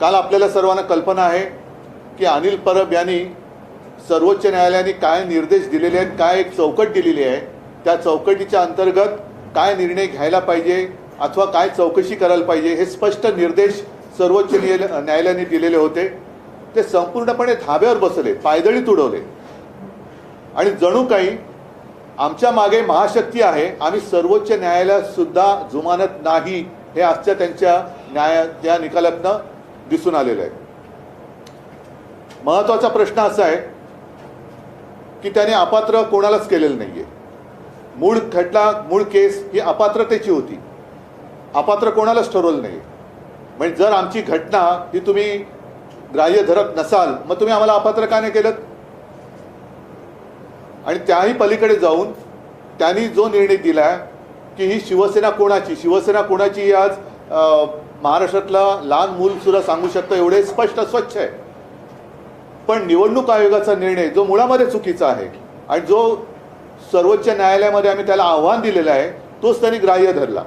काल आपल्याला सर्वांना कल्पना आहे की अनिल परब यांनी सर्वोच्च न्यायालयाने काय निर्देश दिलेले आहेत, काय एक चौकट दिलेली आहे, त्या चौकटीच्या अंतर्गत काय निर्णय घ्यायला पाहिजे अथवा काय चौकशी करायला पाहिजे हे स्पष्ट निर्देश सर्वोच्च न्यायालयाने दिलेले होते. ते संपूर्णपणे धाब्यावर बसले, पायदळी तुडवले आणि जणू काही आमच्या मागे महाशक्ती आहे, आम्ही सर्वोच्च न्यायालयात सुद्धा जुमानत नाही, हे आजच्या त्यांच्या त्या निकालातनं दिसून आलेलं आहे. महत्त्वाचा प्रश्न असा आहे की त्याने अपात्र कोणालाच केलेलं नाहीये. मूळ खटला, मूळ केस ही अपात्रतेची होती, अपात्र कोणालाच ठरवलं नाही. म्हणजे जर आमची घटना ही तुम्ही ग्राह्य धरत नसाल, मग तुम्ही आम्हाला अपात्र का नाही केलं? आणि त्याही पलीकडे जाऊन त्यांनी जो निर्णय दिला की ही शिवसेना कोणाची, शिवसेना कोणाची आज महाराष्ट्रातला लहान मूल सुद्धा सांगू शकतं, एवढे स्पष्ट स्वच्छ आहे. पण निवडणूक आयोगाचा निर्णय जो मुळामध्ये चुकीचा आहे आणि जो सर्वोच्च न्यायालयामध्ये आम्ही त्याला आव्हान दिलेलं आहे, तोच त्यांनी ग्राह्य धरला.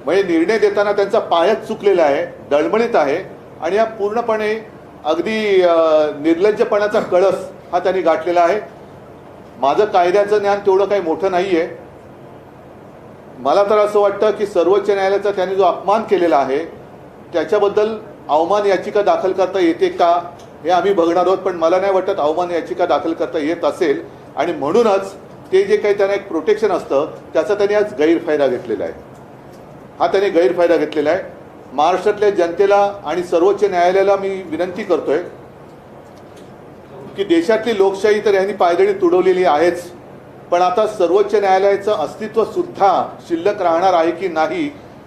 म्हणजे निर्णय देताना त्यांचा पायच चुकलेला आहे, डळमळीत आहे आणि हा पूर्णपणे अगदी निर्लज्जपणाचा कळस हा त्यांनी गाठलेला आहे. माझं कायद्याचं ज्ञान तेवढं काही मोठं नाही आहे. मला तर असं वाटतं की सर्वोच्च न्यायालयाचा त्यांनी जो अपमान केलेला आहे त्याच्याबद्दल अवमान याचिका दाखल करता येते का हे आम्ही बघणार आहोत. पण मला नाही वाटत अवमान याचिका दाखल करता येत असेल आणि म्हणूनच ते जे काही त्यांना एक प्रोटेक्शन असतं त्याचा त्यांनी आज गैरफायदा घेतलेला आहे. हा त्यांनी गैरफायदा घेतलेला आहे. महाराष्ट्रातल्या जनतेला आणि सर्वोच्च न्यायालयाला मी विनंती करतोय की देशातली लोकशाही तर यांनी पायदळी तुडवलेली आहेच, पण आता सर्वोच्च न्यायालयाचं अस्तित्व सुद्धा शिल्लक राहणार आहे की नाही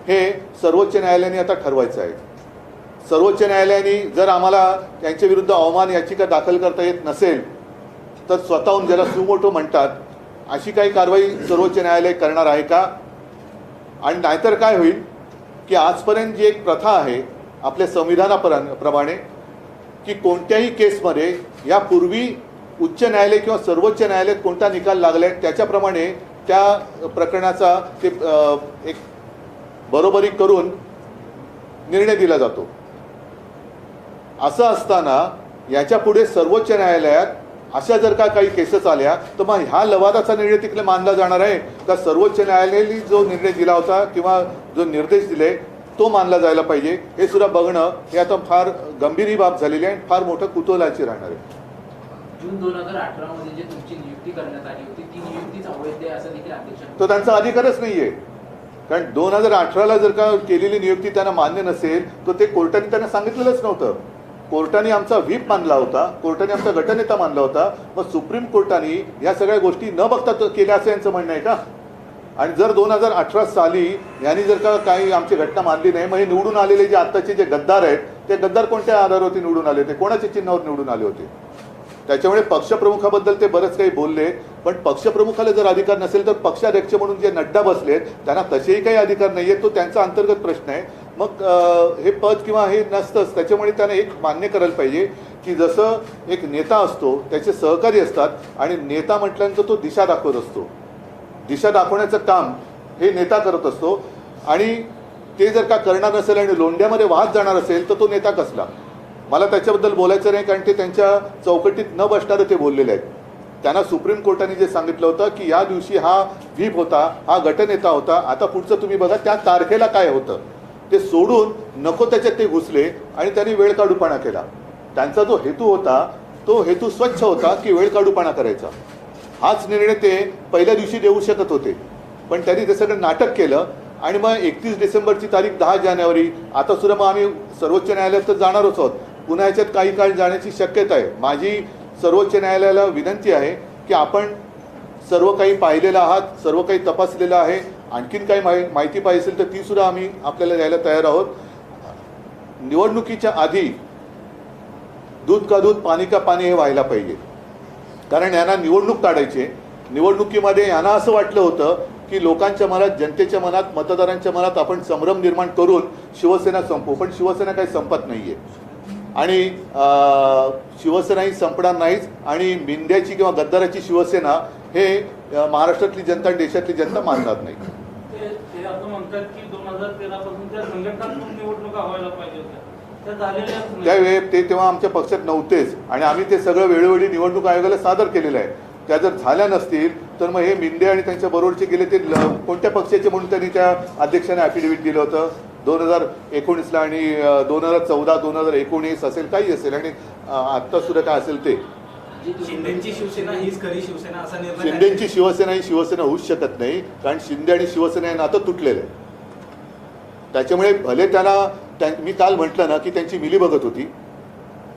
हे सर्वोच्च न्यायालयाने आता ठरवायचं आहे. सर्वोच्च न्यायालयाने जर आम्हाला त्यांच्या विरुद्ध अवमान याचिका दाखल करता येत नसेल तर स्वतःहून ज्याला सुमोटो म्हणतात अशी काही कारवाई सर्वोच्च न्यायालय करणार आहे का? आणि नाहीतर काय होईल की आजपर्यंत जी एक प्रथा आहे आपल्या संविधानाप्रमाणे की कोणत्याही केसमध्ये यापूर्वी उच्च न्यायालय किंवा सर्वोच्च न्यायालयात कोणता निकाल लागलाय त्याच्याप्रमाणे त्या प्रकरणाचा ते एक बरोबरी करून निर्णय दिला जातो. असं असताना याच्या पुढे सर्वोच्च न्यायालयात अशा जर का काही केसेस आल्या तर मग ह्या लवादाचा निर्णय तिकडे मानला जाणार आहे का सर्वोच्च न्यायालयाने जो निर्णय दिला होता किंवा जो निर्देश दिले तो मानला जायला पाहिजे हे सुद्धा बघणं हे आता फार गंभीर बाब झालेली आहे, फार मोठं कुतूहलाची राहणार आहे. जून 2018 मध्ये जे तुमची नियुक्ती करण्यात आली होती ती नियुक्तीच अवैध आहे असं देखील अध्यक्ष, तो त्यांचा अधिकारच नाहीये. कारण 2018ला जर का केलेली नियुक्ती त्यांना मान्य नसेल तर ते कोर्टाने त्यांना सांगितलेलंच नव्हतं. कोर्टाने आमचा व्हीप मानला होता, कोर्टाने आमचा गटनेता मानला होता. मग सुप्रीम कोर्टाने या सगळ्या गोष्टी न बघता केल्या असं यांचं म्हणणं आहे का? आणि जर 2018 साली यांनी जर का काही आमची घटना मानली नाही, मग हे निवडून आलेले जे आत्ताचे जे गद्दार आहेत ते गद्दार कोणत्या आधारावरती निवडून आले होते, कोणाच्या चिन्हावर निवडून आले होते? त्याच्यामुळे पक्षप्रमुखाबद्दल ते बरंच काही बोलले, पण पक्षप्रमुखाला जर अधिकार नसेल तर पक्षाध्यक्ष म्हणून जे नड्डा बसलेत त्यांना तसेही काही अधिकार नाही आहेत, तो त्यांचा अंतर्गत प्रश्न आहे. मग हे पद किंवा हे नसतंच. त्याच्यामुळे त्याने एक मान्य करायला पाहिजे की जसं एक नेता असतो त्याचे सहकारी असतात आणि नेता म्हटल्यानंतर तो दिशा दाखवत असतो, दिशा दाखवण्याचं काम हे नेता करत असतो. आणि ते जर का करणार नसेल आणि लोंढ्यामध्ये वाहत जाणार असेल तर तो नेता कसला? मला त्याच्याबद्दल बोलायचं नाही, कारण ते त्यांच्या चौकटीत न बसणारे ते बोललेले आहेत. त्यांना सुप्रीम कोर्टाने जे सांगितलं होतं की या दिवशी हा व्हीप होता, हा गटनेता होता, आता पुढचं तुम्ही बघा त्या तारखेला काय होतं ते सोडून नको त्याच्यात ते घुसले आणि त्यांनी वेळकाढूपणा केला. त्यांचा जो हेतू होता तो हेतू स्वच्छ होता की वेळकाढूपणा करायचा. हाच निर्णय ते पहिल्या दिवशी देऊ शकत होते, पण त्यांनी ते सगळं नाटक केलं आणि मग 31 डिसेंबरची तारीख 10 जानेवारी आता सुद्धा मग आम्ही सर्वोच्च न्यायालयात तर जाणारच आहोत. पुन्हा याच्यात काही काळ जाण्याची शक्यता आहे. माझी सर्वोच्च न्यायालयाला विनंती आहे की आपण सर्व काही पाहिलेलं आहात, सर्व काही तपासलेलं आहे, आणखीन काही माहिती पाहिजे असेल तर ती सुद्धा आम्ही आपल्याला द्यायला तयार आहोत. निवडणुकीच्या आधी दूध का दूध पाणी का पाणी हे व्हायला पाहिजे. कारण यांना निवडणूक काढायची, निवडणुकीमध्ये यांना असं वाटलं होतं की लोकांच्या मनात, जनतेच्या मनात, मतदारांच्या मनात आपण संभ्रम निर्माण करून शिवसेना संपवू, पण शिवसेना काही संपत नाहीये आणि शिवसेना ही संपणार नाहीच. आणि मिंद्याची किंवा गद्दाराची शिवसेना हे महाराष्ट्रातली जनता, देशातली जनता मानणार नाही. ते असं म्हणतात की 2013 पासून त्या संघटनात्मक निवडणुका व्हायला पाहिजे होत्या. त्यावेळी ते तेव्हा आमच्या पक्षात नव्हतेच आणि आम्ही ते सगळं वेळोवेळी निवडणूक आयोगाला सादर केलेलं आहे. त्या जर झाल्या नसतील तर मग हे मिंदे आणि त्यांच्या बरोबरचे गेले ते कोणत्या पक्षाचे म्हणून त्यांनी त्या अध्यक्षाने ॲफिडेव्हिट दिलं होतं 2019ला आणि 2014 2019 असेल काही असेल आणि आत्ता सुद्धा काय असेल ते. शिंदेची शिवसेना हीच खरी शिवसेना असा निर्णय शिंदेची शिवसेना ही शिवसेना होऊच शकत नाही कारण शिंदे आणि शिवसेना हे नातं तुटलेलं आहे. त्याच्यामुळे भले त्यांना मी काल म्हटलं ना की त्यांची मिलीभगत होती.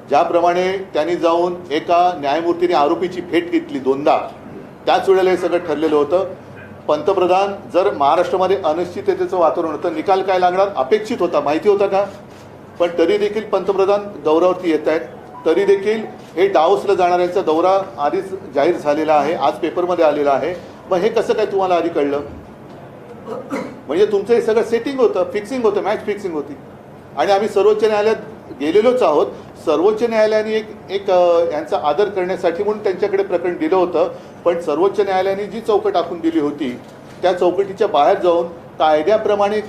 ज्याप्रमाणे त्यांनी जाऊन एका न्यायमूर्तीने आरोपीची भेट घेतली 2दा त्याच वेळेला हे सगळं ठरलेलं होतं. पंतप्रधान जर महाराष्ट्रामध्ये अनिश्चिततेचं वातावरण होतं निकाल काय लागणार अपेक्षित होता माहिती होता का. पण तरी देखील पंतप्रधान दौऱ्यावरती येत आहेत. तरी देखील हे डावोसला जाणाऱ्यांचा दौरा आधीच जाहीर झालेला आहे आज पेपरमध्ये आलेला आहे. मग हे कसं काय तुम्हाला आधी कळलं. म्हणजे तुमचं हे सगळं सेटिंग होतं फिक्सिंग होतं मॅच फिक्सिंग होती. आणि आम्ही सर्वोच्च न्यायालयात गेलेलोच आहोत. सर्वोच्च न्यायालयाने एक यांचा आदर करण्यासाठी म्हणून त्यांच्याकडे प्रकरण दिलं होतं. पण सर्वोच्च न्यायालयाने जी चौकट आखून दिली होती त्या चौकटीच्या बाहेर जाऊन कायद्याप्रमाणे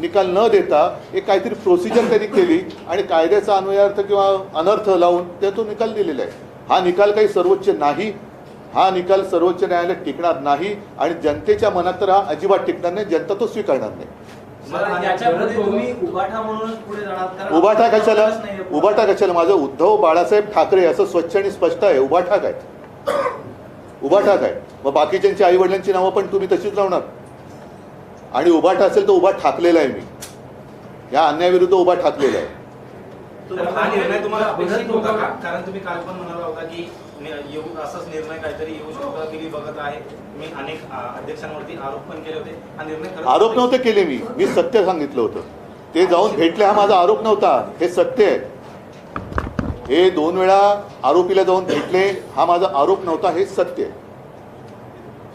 निकाल न देता एक काहीतरी प्रोसिजर त्यांनी केली आणि कायद्याचा अन्वयार्थ किंवा अनर्थ लावून तो निकाल दिलेला आहे. हा निकाल काही सर्वोच्च नाही. हा निकाल सर्वोच्च न्यायालयात टिकणार नाही आणि जनतेच्या मनात तर हा अजिबात टिकणार नाही. जनता तो स्वीकारणार नाही. उभाटा कशाला माझं उद्धव बाळासाहेब ठाकरे असं स्वच्छ आणि स्पष्ट आहे. उभाटा काय मग बाकीच्यांची आई वडिलांची नावं पण तुम्ही तशीच लावणार. आणि उभाटा असेल तर उभा ठाकलेला आहे मी. या अन्यायाविरुद्ध उभा ठाकलेला आहे. हा निर्णय तुम्हाला अपेक्षित होता का. कारण तुम्ही काल पण म्हणाला होता की असाच निर्णय काहीतरी येऊ शकतो की बघत आहे. मी अनेक अध्यक्षांवरती आरोप पण केले होते. हा निर्णय आरोप नव्हते केले मी सत्य सांगितलं होतं. ते जाऊन भेटले हा माझा आरोप नव्हता. हे सत्य आहे. हे 2 वेळा आरोपीला जाऊन भेटले हा माझा आरोप नव्हता. हे सत्य आहे.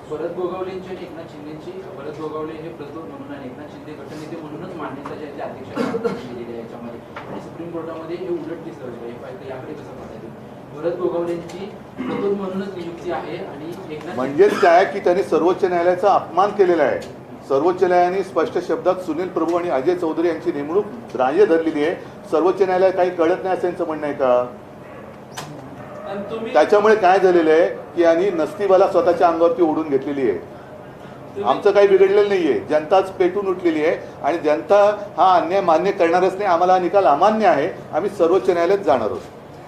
भरत गोगावलेंची आणि एकनाथ शिंदेची भरत गोगावले हे प्रतोद म्हणून आणि एकनाथ शिंदे गटनेते म्हणूनच मान्यता जी आहे ती अध्यक्षांना दिलेली आहे याच्यामध्ये. आणि सुप्रीम कोर्टामध्ये हे उलट दिसलं होतं. याकडे कसं पाहता भरत गोगावलेंची प्रतोद म्हणूनच नियुक्ती आहे आणि एकनाथ म्हणजेच काय की त्यांनी सर्वोच्च न्यायालयाचा अपमान केलेला आहे. सर्वोच्च न्यायालयाने स्पष्ट शब्दात सुनील प्रभू आणि अजय चौधरी यांची नेमणूक ग्राह्य धरलेली आहे. सर्वोच्च न्यायालय काही कळत नाही असं यांचं म्हणणं आहे का. त्याच्यामुळे काय झालेलं आहे की यांनी नसतीबाला स्वतःच्या अंगावरती ओढून घेतलेली आहे. आमचं काही बिघडलेलं नाहीये. जनताच पेटून उठलेली आहे आणि जनता हा अन्याय मान्य करणारच नाही. आम्हाला हा निकाल अमान्य आहे. आम्ही सर्वोच्च न्यायालयात जाणार आहोत.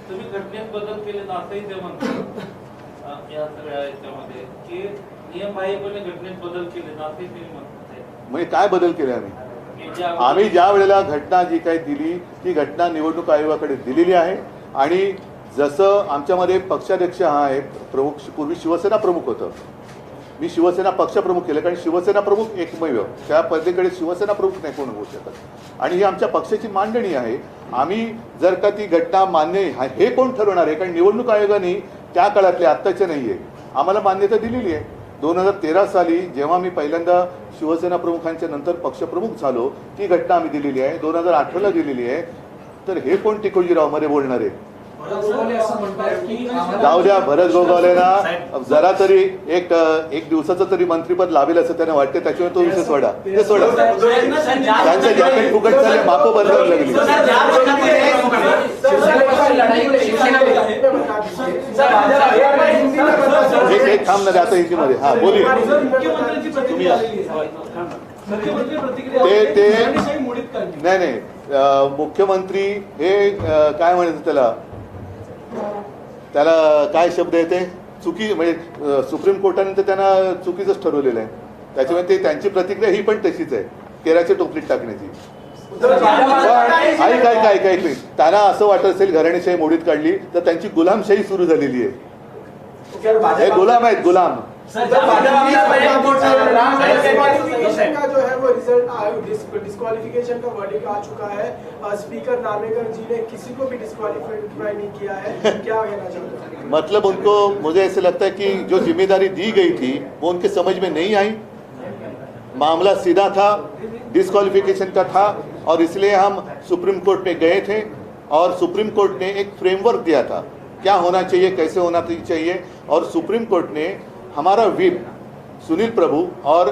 तुम्ही घटनेत बदल केले असंही ते म्हणतात या सगळ्या याच्यामध्ये की नियमबाह्यपणे घटनेत बदल केले असंही ते म्हणतात. म्हणजे काय बदल केले आम्ही ज्या वेळेला घटना जी काही दिली ती घटना निवडणूक आयोगाकडे दिलेली आहे. आणि जसं आमच्यामध्ये पक्षाध्यक्ष हा आहे प्रमुख पूर्वी शिवसेना प्रमुख होतं. मी शिवसेना पक्षप्रमुख केलं कारण शिवसेना प्रमुख एकमेव त्या पद्धतीकडे शिवसेना प्रमुख नाही कोण होऊ शकत. आणि ही आमच्या पक्षाची मांडणी आहे. आम्ही जर का ती घटना मान्य हे कोण ठरवणार आहे कारण निवडणूक आयोगाने त्या काळातले आत्ताचे नाही आहे आम्हाला मान्यता दिलेली आहे. 2013 साली जेव्हा मी पहिल्यांदा शिवसेना प्रमुखांच्या नंतर पक्षप्रमुख झालो ती घटना आम्ही दिलेली आहे. 2018ला दिलेली आहे. तर हे कोण टिकोजीराव मध्ये बोलणार आहे. जाऊ द्या. भरत गोगावलेला जरा तरी एक दिवसाचं तरी मंत्रीपद लाभेल असं त्यांना वाटते. त्याच्यामुळे तो विषय सोडा. ते सोडा. त्यांचं जॅकेट फुकट झाले मापं बदलावं लागली. एक थांबणार आता हिंदीमध्ये. हा बोलिये तुम्ही नाही मुख्यमंत्री हे काय म्हणायचं त्याला काय शब्द येते चुकी म्हणजे सुप्रीम कोर्टाने तर त्यांना चुकीचंच ठरवलेलं आहे. त्याच्यामुळे ते त्यांची प्रतिक्रिया ही पण तशीच आहे केराच्या टोपलीत टाकण्याची. काय त्यांना असं वाटत असेल घराणेशाही मोडीत काढली तर त्यांची गुलामशाही सुरू झालेली आहे. हे गुलाम आहेत गुलाम. का जो है वो रिजल्ट डिस्क्वालिफिकेशन का वर्डिक्ट आ चुका है. स्पीकर नार्वेकर जी ने किसी को भी डिस्क्वालिफाई नहीं किया है. क्या कहना चाहते हैं. मतलब उनको मुझे ऐसे लगता है कि जो जिम्मेदारी दी गई थी वो उनके समझ में नहीं आई. मामला सीधा था डिस्क्वालिफिकेशन का था और इसलिए हम सुप्रीम कोर्ट में गए थे और सुप्रीम कोर्ट ने एक फ्रेमवर्क दिया था क्या होना चाहिए कैसे होना चाहिए. और सुप्रीम कोर्ट ने हमारा व्हिप सुनील प्रभु और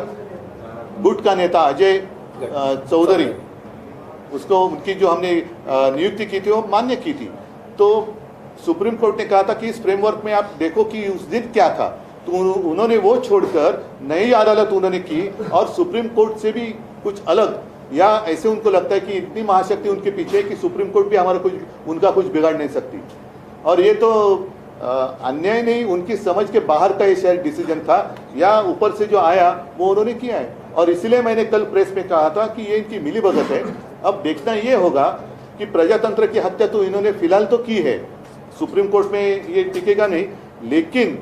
गुट का नेता अजय चौधरी उसको उनकी जो हमने नियुक्ति की थी वो मान्य की थी। तो सुप्रीम कोर्ट ने कहा था कि इस फ्रेमवर्क में आप देखो कि उस दिन क्या था, तो उन्होंने वो छोड़कर नई अदालत उन्होंने की और सुप्रीम कोर्ट से भी कुछ अलग, या ऐसे उनको लगता है कि इतनी महाशक्ति उनके पीछे है कि सुप्रीम कोर्ट भी हमारा कुछ उनका कुछ बिगाड़ नहीं सकती। और ये तो अन्याय नहीं, उनकी समझ के बाहर का ये शायद डिसीजन था, या ऊपर से जो आया वो उन्होंने किया है। और इसलिए मैंने कल प्रेस में कहा था कि ये इनकी मिलीभगत है। अब देखना ये होगा कि प्रजातंत्र की हत्या तो इन्होंने फिलहाल तो की है, सुप्रीम कोर्ट में ये टिकेगा नहीं, लेकिन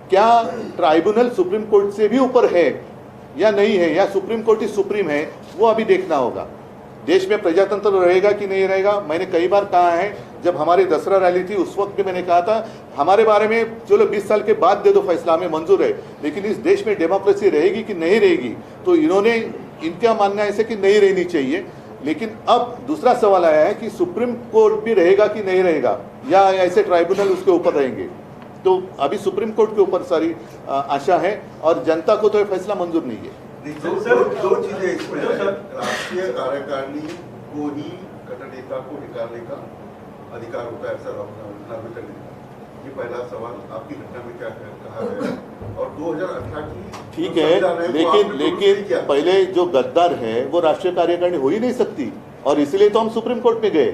क्या ट्राइब्यूनल सुप्रीम कोर्ट से भी ऊपर है या नहीं है, या सुप्रीम कोर्ट ही सुप्रीम है, वो अभी देखना होगा। देश में प्रजातंत्र रहेगा कि नहीं रहेगा। मैंने कई बार कहा है, जब हमारी दसरा रैली थी उस वक्त भी मैंने कहा था हमारे बारे में चलो 20 साल के बाद दे दो फैसला, हमें मंजूर है, लेकिन इस देश में डेमोक्रेसी रहेगी कि नहीं रहेगी। तो इन्होंने, इनका मानना ऐसे कि नहीं रहनी चाहिए। लेकिन अब दूसरा सवाल आया है कि सुप्रीम कोर्ट भी रहेगा कि नहीं रहेगा, या ऐसे ट्राइब्यूनल उसके ऊपर रहेंगे। तो अभी सुप्रीम कोर्ट के ऊपर सारी आशा है और जनता को तो ये फैसला मंजूर नहीं है। दो चीजें इसमें है। राष्ट्रीय कार्यकारिणी को ही कट्टर नेता को निकालने का अधिकार होता है, ऐसा नागरिकता ने। ये पहला सवाल आपकी घटना में क्या कहा गया, और 2018 की ठीक है, लेकिन पहले जो गद्दार है वो राष्ट्रीय कार्यकारिणी हो ही नहीं सकती, और इसलिए तो हम सुप्रीम कोर्ट में गए।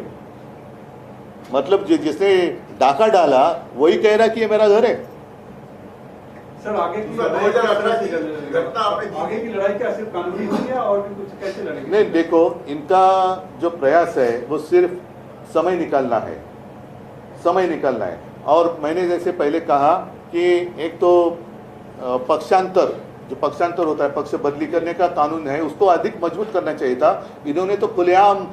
मतलब जिसने डाका डाला वही कह रहा कि ये मेरा घर है। सर आगे की 2018 की घटना आपने आगे की लड़ाई क्या सिर्फ कानूनी होगी या और भी कुछ, कैसे लड़ेंगे? नहीं, देखो, इनका जो प्रयास है वो सिर्फ समय निकालना है, समय निकालना है। और मैंने जैसे पहले कहा कि एक तो पक्षांतर, जो पक्षांतर होता है, पक्ष बदली करने का कानून है, उसको अधिक मजबूत करना चाहिए था। इन्होंने तो खुलेआम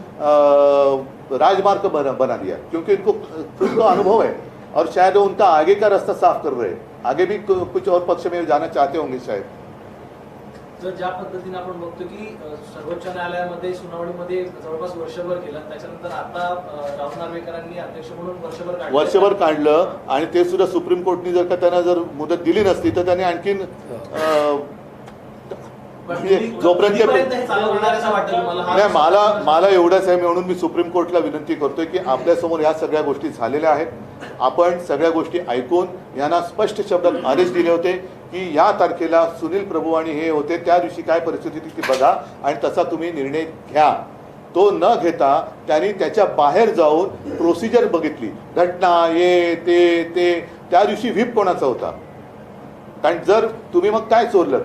राजमार्ग बना दिया, क्योंकि इनको खुद का अनुभव है और शायद वो उनका आगे का रास्ता साफ कर रहे हैं। आगे भी कुछ और पक्ष में जाना चाहते होंगे शायद। जर ज्या पद्धतीने आपण बघतो की सर्वोच्च न्यायालयामध्ये सुनावणीमध्ये जवळपास वर्षभर केलं, त्याच्यानंतर आता राहुल नार्वेकरांनी अध्यक्ष म्हणून वर्षभर काढलं, आणि ते सुद्धा सुप्रीम कोर्टने जर का त्यांना जर मुदत दिली नसती तर त्याने आणखीन जोपर्यंत नाही, मला एवढंच आहे, म्हणून मी सुप्रीम कोर्टला विनंती करतोय की आपल्यासमोर ह्या सगळ्या गोष्टी झालेल्या आहेत, आपण सगळ्या गोष्टी ऐकून यांना स्पष्ट शब्दात आदेश दिले होते की या तारखेला सुनील प्रभू आणि हे होते, त्या दिवशी काय परिस्थिती ती बघा आणि तसा तुम्ही निर्णय घ्या। तो न घेता त्यांनी त्याच्या बाहेर जाऊन प्रोसिजर बघितली, घटना ये ते त्या दिवशी व्हीप कोणाचा होता? कारण जर तुम्ही मग काय चोरलत,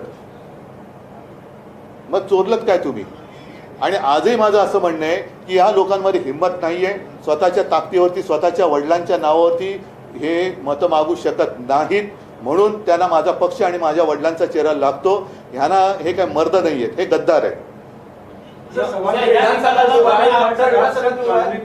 मग चोरलत काय तुम्ही? आणि आजही माझं असं म्हणणं आहे की ह्या लोकांमध्ये हिंमत नाही आहे, स्वतःच्या ताकदीवरती, स्वतःच्या वडिलांच्या नावावरती हे मतं मागू शकत नाहीत, म्हणून त्यांना माझा पक्ष आणि माझ्या वडिलांचा चेहरा लागतो। ह्यांना हे काय मर्द नाही आहेत, हे गद्दार आहेत।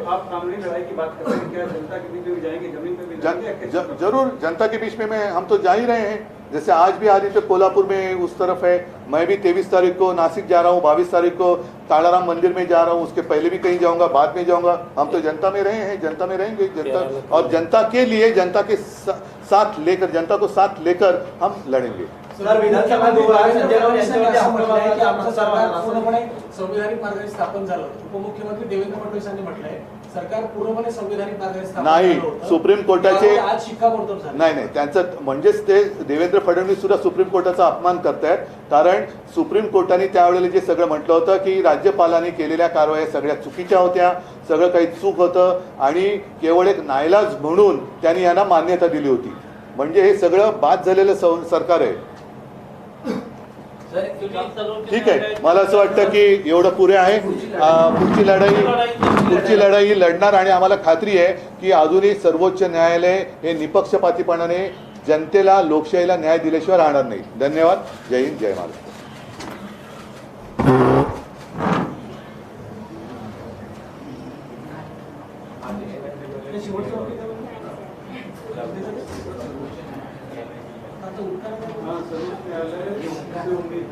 आप कानूनी लड़ाई की बात कर रहे हैं, क्या जनता के बीच में जाएंगे, जमीन पे भी जाएंगे? जरूर, जनता के बीच में हम तो जा ही रहे हैं। जैसे आज भी आदित्य कोल्हापुर में उस तरफ है, मैं भी 23 तारीख को नासिक जा रहा हूँ, 22 तारीख को तालाराम मंदिर में जा रहा हूँ, उसके पहले भी कहीं जाऊंगा, बाद में जाऊंगा। हम तो जनता में रहे हैं, जनता में रहेंगे, जनता और जनता के लिए, जनता के साथ लेकर, जनता को साथ लेकर हम लड़ेंगे। सर, विधानसभा संजय राऊत यांच्यावरती आरोप आहे की आमचं सरकार पूर्णपणे संविधानिक मार्गाने स्थापन झालं। उपमुख्यमंत्री देवेंद्र फडणवीस यांनी म्हटलंय सरकार पूर्णपणे संविधानिक मार्गाने स्थापन नाही, सुप्रीम कोर्टाचे आज शिक्कामोर्तब झालं। नाही, त्यांचं म्हणजेच ते देवेंद्र फडणवीस सुद्धा सुप्रीम कोर्टाचा अपमान करतायत। कारण सुप्रीम कोर्टाने त्यावेळेला जे सगळं म्हटलं होतं की राज्यपालांनी केलेल्या कारवाया सगळ्या चुकीच्या होत्या, सगळं काही चूक होतं आणि केवळ एक नाईलाज म्हणून त्यांनी यांना मान्यता दिली होती। म्हणजे हे सगळं बाद झालेलं सरकार आहे। ठीक आहे, मला असं वाटतं की एवढं पुरे आहे। पुढची लढाई लढणार आणि आम्हाला खात्री आहे की अजूनही सर्वोच्च न्यायालय हे निपक्षपातीपणाने जनतेला, लोकशाहीला न्याय दिल्याशिवाय राहणार नाही। धन्यवाद। जय हिंद, जय महाराष्ट्र। उम्मीद